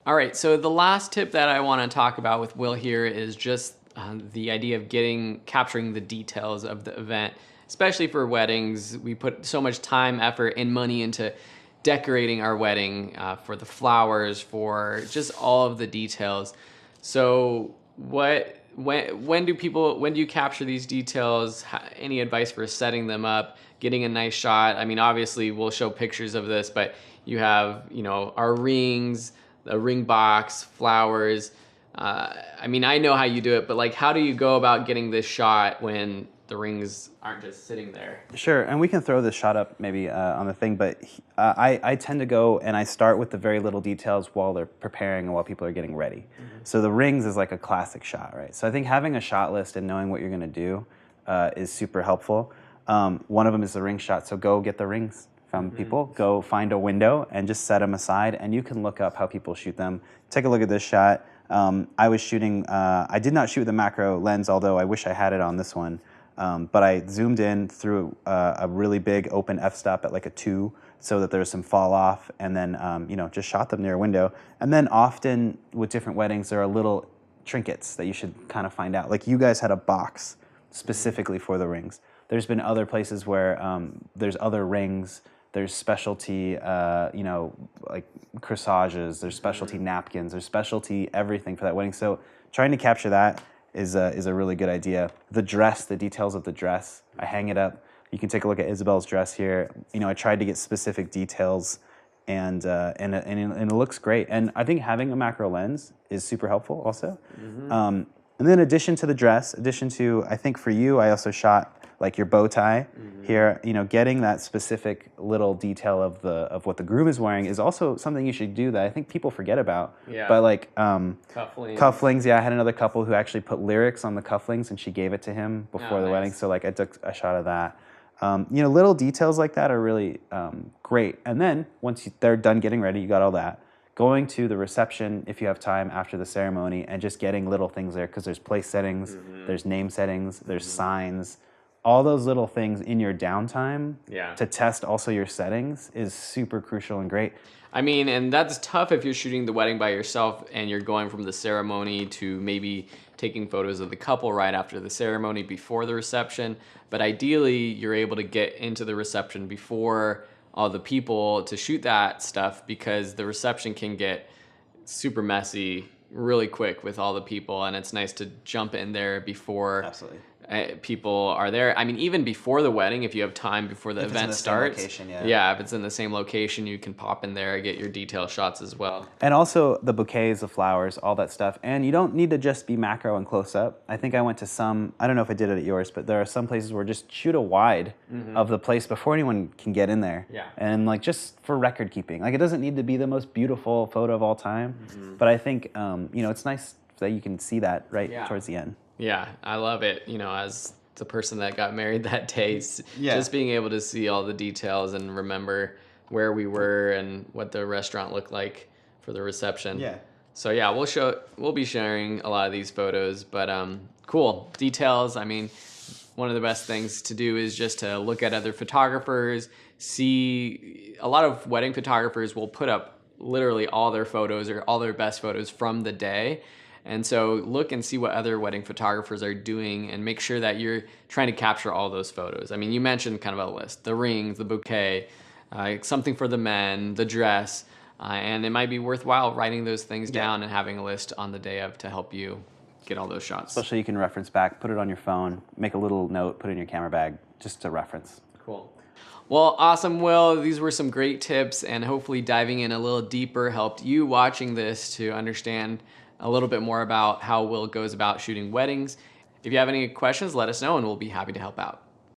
All right, so the last tip that I want to talk about with Will here is just the idea of capturing the details of the event, especially for weddings. We put so much time, effort, and money into decorating our wedding, for the flowers, for just all of the details. So when do you capture these details? Any advice for setting them up, getting a nice shot? I mean, obviously we'll show pictures of this, but you have, our rings, a ring box, flowers. I mean, I know how you do it, but like, how do you go about getting this shot when the rings aren't just sitting there? Sure, and we can throw this shot up maybe on the thing, but I tend to go and I start with the very little details while they're preparing and while people are getting ready. Mm-hmm. So the rings is like a classic shot, right? So I think having a shot list and knowing what you're gonna do is super helpful. One of them is the ring shot, so go get the rings from people, go find a window and just set them aside, and you can look up how people shoot them. Take a look at this shot. I was shooting, I did not shoot the macro lens, although I wish I had it on this one, but I zoomed in through a really big open f-stop at like a 2 so that there was some fall off, and then just shot them near a window. And then often with different weddings, there are little trinkets that you should kind of find out. Like you guys had a box specifically for the rings. There's been other places where there's other rings. There's specialty, like corsages, there's specialty napkins, there's specialty everything for that wedding. So trying to capture that is a really good idea. The dress, the details of the dress, I hang it up. You can take a look at Isabel's dress here. I tried to get specific details, and it looks great. And I think having a macro lens is super helpful also. Mm-hmm. And then in addition to the dress, I think for you, I also shot like your bow tie here, getting that specific little detail of what the groom is wearing is also something you should do that I think people forget about. Yeah. But like cufflinks. Yeah, I had another couple who actually put lyrics on the cufflinks and she gave it to him before the wedding. So like I took a shot of that. Little details like that are really great. And then once they're done getting ready, you got all that. Going to the reception if you have time after the ceremony and just getting little things there, because there's place settings, there's name settings, there's signs. All those little things in your downtime to test also your settings is super crucial and great. I mean, and that's tough if you're shooting the wedding by yourself and you're going from the ceremony to maybe taking photos of the couple right after the ceremony before the reception. But ideally, you're able to get into the reception before all the people to shoot that stuff, because the reception can get super messy really quick with all the people, and it's nice to jump in there before people are there. I mean, even before the wedding, if you have time before the event starts. If it's in the same location, you can pop in there and get your detail shots as well. And also the bouquets, the flowers, all that stuff. And you don't need to just be macro and close up. I think I went to I don't know if I did it at yours, but there are some places where just shoot a wide of the place before anyone can get in there. Yeah. And like just for record keeping. Like it doesn't need to be the most beautiful photo of all time, but I think it's nice that you can see that towards the end. Yeah, I love it. As the person that got married that day, just being able to see all the details and remember where we were and what the restaurant looked like for the reception. Yeah. So yeah, we'll be sharing a lot of these photos, but cool details. I mean, one of the best things to do is just to look at other photographers. See, a lot of wedding photographers will put up literally all their photos or all their best photos from the day. And so look and see what other wedding photographers are doing and make sure that you're trying to capture all those photos. I mean, you mentioned kind of a list: the rings, the bouquet, something for the men, the dress, and it might be worthwhile writing those things down and having a list on the day of to help you get all those shots. Especially you can reference back, put it on your phone, make a little note, put it in your camera bag just to reference. Cool. Well, awesome, Will. These were some great tips, and hopefully diving in a little deeper helped you watching this to understand a little bit more about how Will goes about shooting weddings. If you have any questions, let us know and we'll be happy to help out.